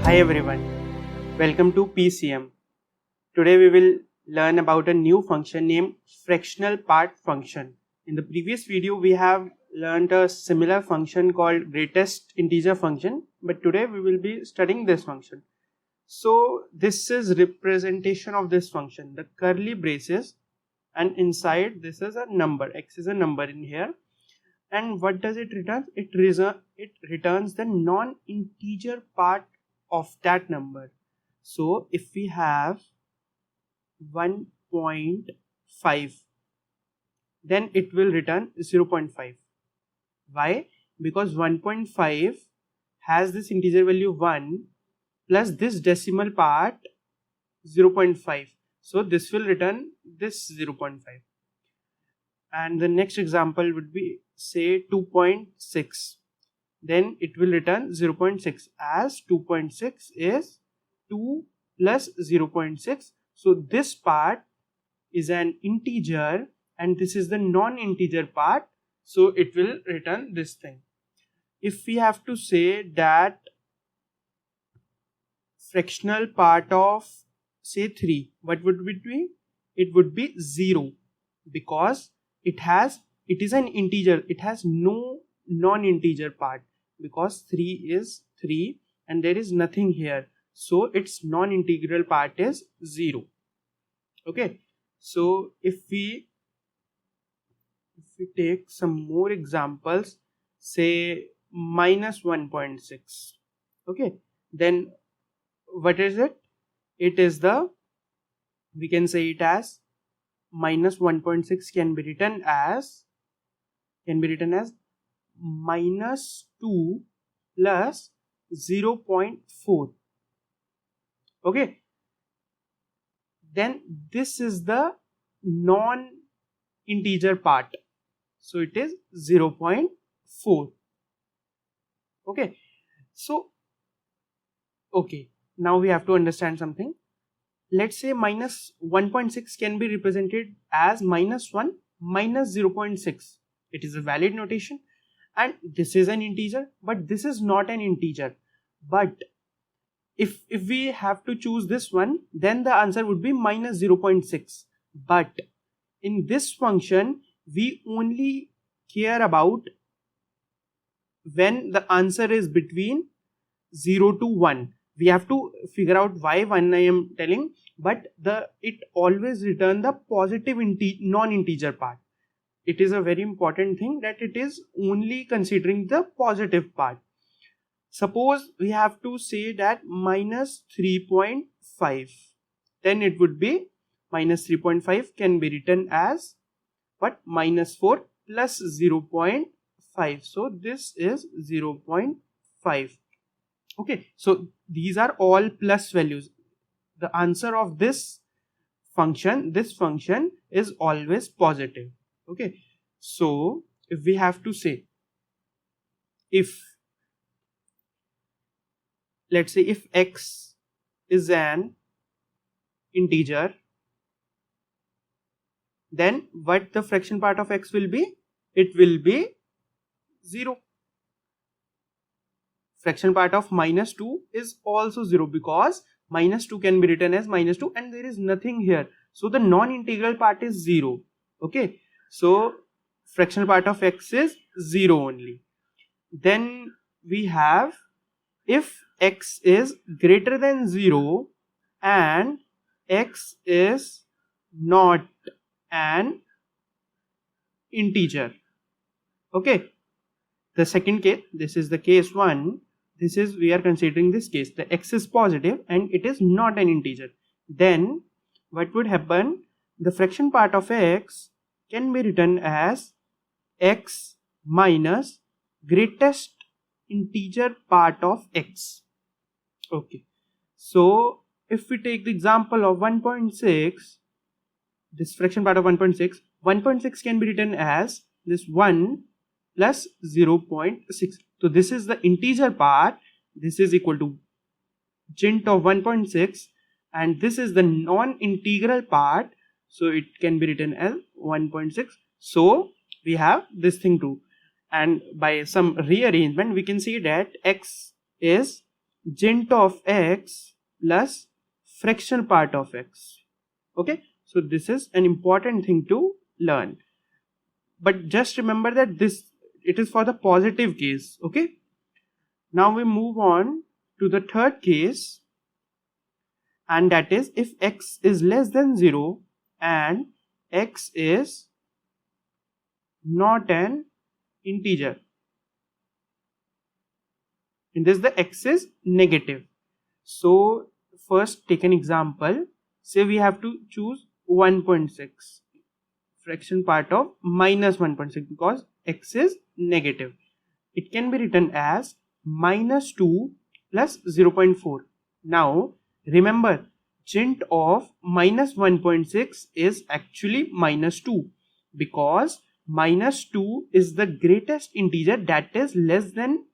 Hi everyone, welcome to PCM. Today we will learn about a new function named fractional part function. In the previous video we have learned a similar function called greatest integer function, but today we will be studying this function. So this is representation of this function, the curly braces, and inside this is a number, x is a number in here. And what does it return? It returns the non-integer part of that number. So if we have 1.5, then it will return 0.5. Why? Because 1.5 has this integer value 1 plus this decimal part 0.5. So this will return this 0.5. And the next example would be say 2.6. Then it will return 0.6, as 2.6 is 2 plus 0.6. So this part is an integer and this is the non-integer part, so it will return this thing. If we have to say that fractional part of say 3, what would it be? It would be 0, because it is an integer, it has no non-integer part, because 3 is 3 and there is nothing here, so its non-integral part is 0. Okay, so if we take some more examples, say minus 1.6, okay, then what is it? It is we can say it as minus 1.6 can be written as minus 2 plus 0.4. okay, then this is the non-integer part, so it is 0.4. okay, so now we have to understand something. Let's say minus 1.6 can be represented as minus 1 minus 0.6. It is a valid notation, and this is an integer, but this is not an integer. But if we have to choose this one, then the answer would be minus 0.6. But in this function, we only care about when the answer is between 0 to 1. We have to figure out why 1 I am telling, but it always return the positive non-integer part. It is a very important thing that it is only considering the positive part. Suppose we have to say that minus 3.5, then it would be minus 3.5 can be written as minus 4 plus 0.5. So this is 0.5. okay, so these are all plus values. The answer of this function is always positive. okay, so if we have to say, let's say if x is an integer, then what the fraction part of x will be? It will be 0. Fraction part of minus 2 is also 0, because minus 2 can be written as minus 2 and there is nothing here, so the non-integral part is 0. okay, so fractional part of x is 0 only. Then we have, if x is greater than 0 and x is not an integer. okay, the second case, this is the case 1. This is, we are considering this case, the x is positive and it is not an integer. Then what would happen? The fraction part of x can be written as x minus greatest integer part of x. okay, so if we take the example of 1.6, this fraction part of 1.6 can be written as this 1 plus 0.6. So this is the integer part, this is equal to int of 1.6, and this is the non-integral part, so it can be written as 1.6. So we have this thing too, and by some rearrangement we can see that x is gent of x plus fractional part of x. Okay, so this is an important thing to learn, but just remember that it is for the positive case. Okay, now we move on to the third case, and that is if x is less than 0 and x is not an integer. In this, the x is negative. So first take an example. Say we have to choose 1.6, fraction part of minus 1.6, because x is negative. It can be written as minus 2 plus 0.4. Now remember, gent of minus 1.6 is actually minus 2, because minus 2 is the greatest integer that is less than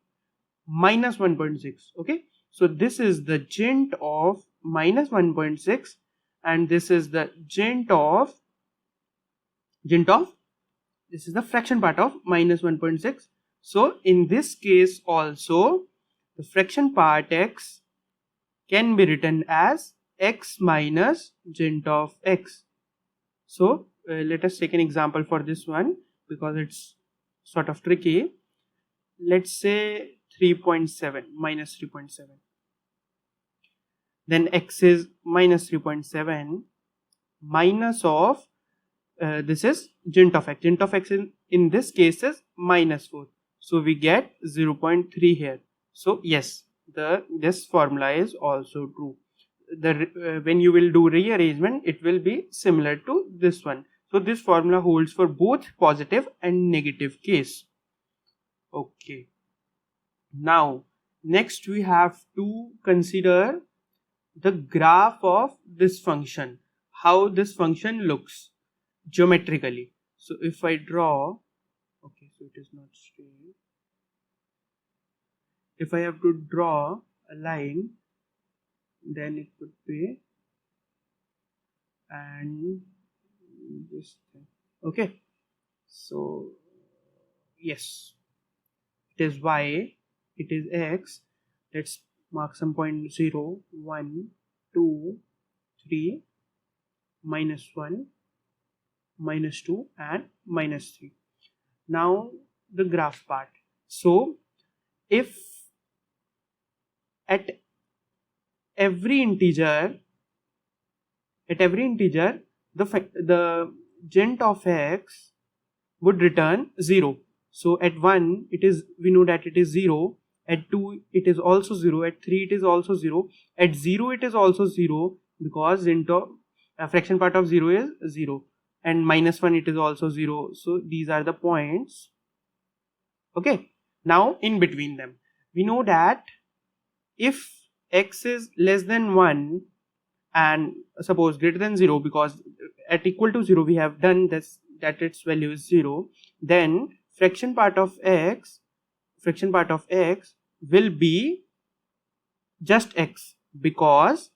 minus 1.6. Okay, so this is the gent of minus 1.6, and this is the gent of this is the fraction part of minus 1.6. So in this case also, the fraction part x can be written as x minus gent of x. So let us take an example for this one, because it's sort of tricky. Let's say 3.7 minus 3.7. Then x is minus 3.7 minus of this is gent of x. Gent of x in this case is minus 4. So we get 0.3 here. So yes, this formula is also true. When you will do rearrangement, it will be similar to this one. So this formula holds for both positive and negative case. Okay. Now next we have to consider the graph of this function, how this function looks geometrically. So if I draw, okay, so it is not straight. If I have to draw a line, then it would be, and this thing. Okay, so yes, it is y, it is x. Let's mark some point 0, 1, 2, 3, minus 1, minus 2, and minus 3. Now the graph part. So if at every integer the gent of x would return 0. So at 1 we know that it is 0, at 2 it is also 0, at 3 it is also 0, at 0 it is also 0, because gent of fraction part of 0 is 0, and minus 1 it is also 0. So these are the points. Okay, now in between them we know that if x is less than 1 and suppose greater than 0, because at equal to 0 we have done this, that its value is 0, then fraction part of x will be just x, because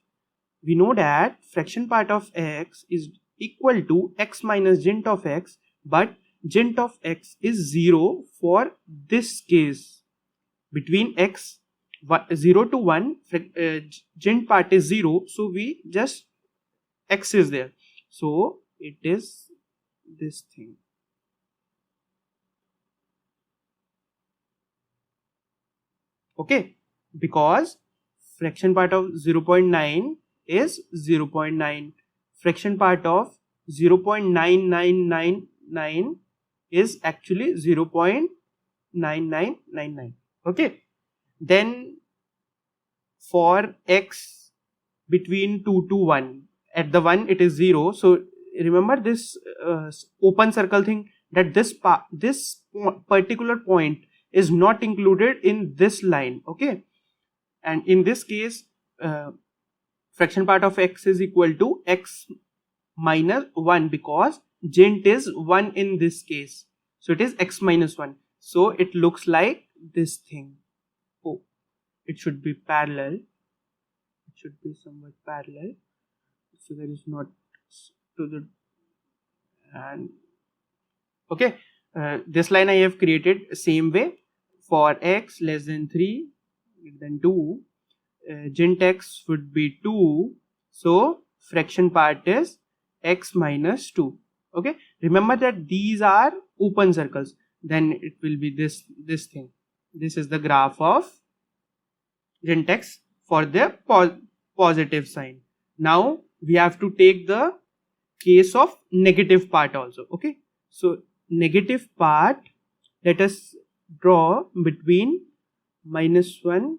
we know that fraction part of x is equal to x minus gent of x, but gent of x is 0 for this case. Between x 0 to 1, gent part is 0, so we just x is there, so it is this thing. Okay, because fraction part of 0.9 is 0.9, fraction part of 0.9999 is actually 0.9999. Okay, then for x between 2 to 1, at the 1 it is 0, so remember this open circle thing, that this particular point is not included in this line. Okay, and in this case fraction part of x is equal to x minus 1, because gent is 1 in this case, so it is x minus 1. So it looks like this thing. Oh, it should be parallel, it should be somewhat parallel, so there is not to the, and okay, this line I have created same way for x less than 3 greater than 2, gent x would be 2, so fraction part is x minus 2. Okay, remember that these are open circles, then it will be this thing. This is the graph of gent x for the positive sign. Now we have to take the case of negative part also. Okay, so negative part, let us draw between -1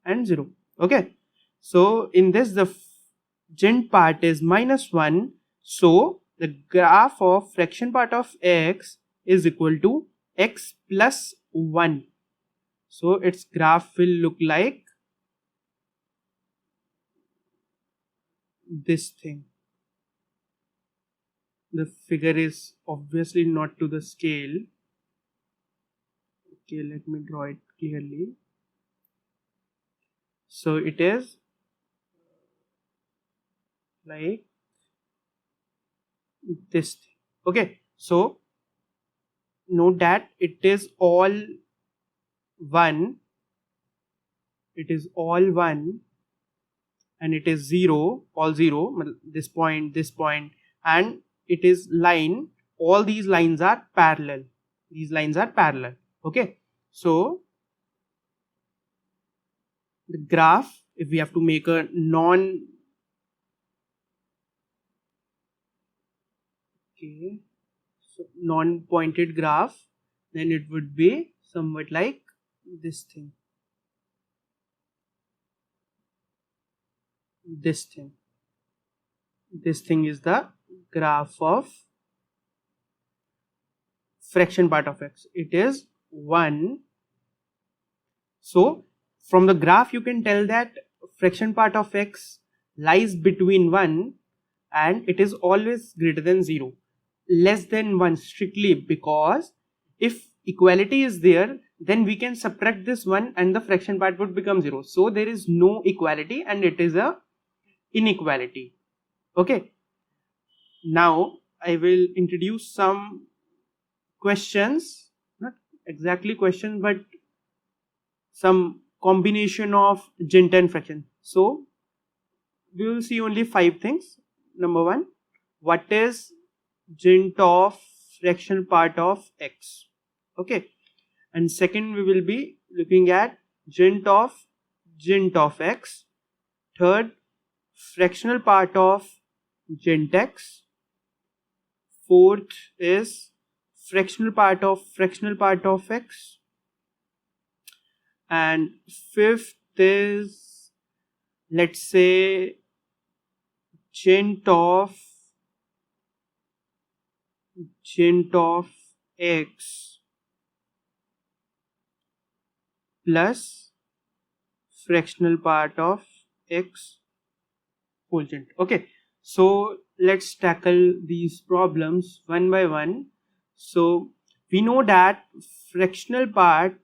and 0. Okay, so in this the gent part is -1, so the graph of fraction part of x is equal to x plus 1. So its graph will look like this thing. The figure is obviously not to the scale. Okay, let me draw it clearly. So it is like this thing. Okay, so note that it is all 1, it is all 1, and it is 0, all 0, this point, and it is line, all these lines are parallel, these lines are parallel. Okay, so the graph, if we have to make a non-pointed graph, then it would be somewhat like this thing. This thing is the graph of fraction part of x. It is 1. So from the graph you can tell that fraction part of x lies between 1 and it is always greater than 0, less than 1 strictly, because if equality is there, then we can subtract this 1 and the fraction part would become 0. So there is no equality and it is a inequality. Okay, now I will introduce some questions, not exactly questions, but some combination of gent and fraction. So we will see only 5 things. Number 1, what is gent of fractional part of x? Okay, and second we will be looking at gent of x. Third, fractional part of gent x. Fourth is fractional part of x. And fifth is, let's say, gent of x plus fractional part of x whole gent. Okay, so let's tackle these problems one by one. So we know that fractional part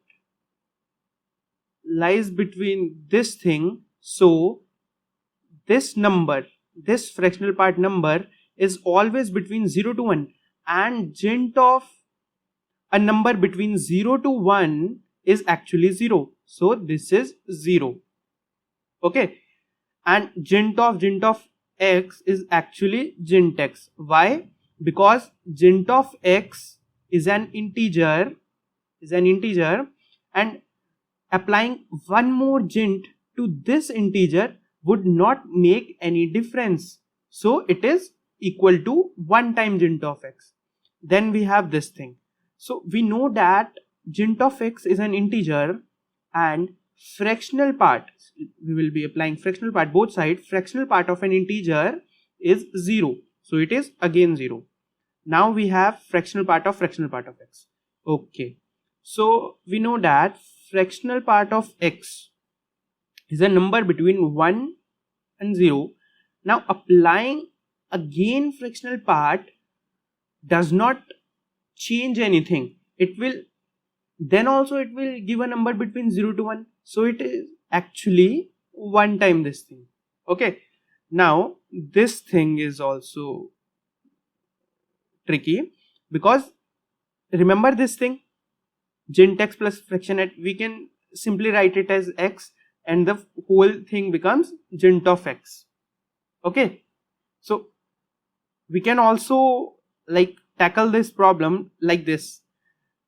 lies between this thing, so this number, this fractional part number is always between 0 to 1, and gent of a number between 0 to 1 is actually 0, so this is 0. Okay, and gent of x is actually gent x. Why? Because gent of x is an integer, and applying one more gent to this integer would not make any difference, so it is equal to 1 time gent of x. Then we have this thing. So we know that gent of x is an integer and fractional part, we will be applying fractional part both sides, fractional part of an integer is 0, so it is again 0. Now we have fractional part of x. Okay, so we know that fractional part of x is a number between 1 and 0. Now applying again fractional part does not change anything. It will then also it will give a number between 0 to 1, so it is actually 1 time this thing. Okay, now this thing is also tricky, because remember this thing, gent x plus fraction at, we can simply write it as x, and the whole thing becomes gent of x. Okay, so we can also like tackle this problem like this.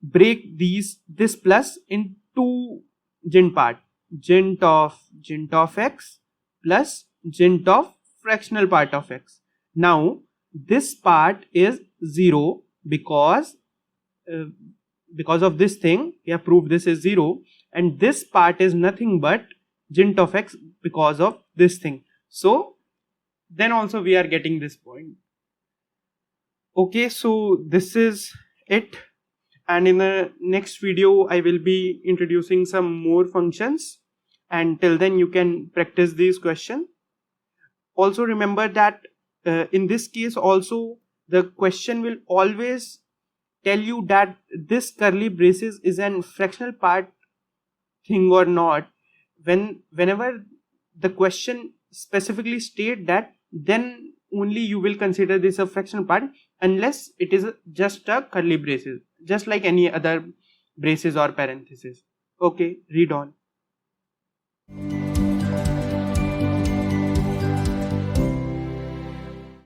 Break this plus in two gent part, gent of x plus gent of fractional part of x. Now this part is 0 because of this thing we have proved this is 0, and this part is nothing but gent of x because of this thing. So then also we are getting this point. Okay, so this is it, and in the next video I will be introducing some more functions, and till then you can practice these questions. Also remember that in this case also the question will always tell you that this curly braces is an fractional part thing or not. Whenever the question specifically state that, then only you will consider this a fractional part, unless it is just a curly braces, just like any other braces or parenthesis. Okay, read on.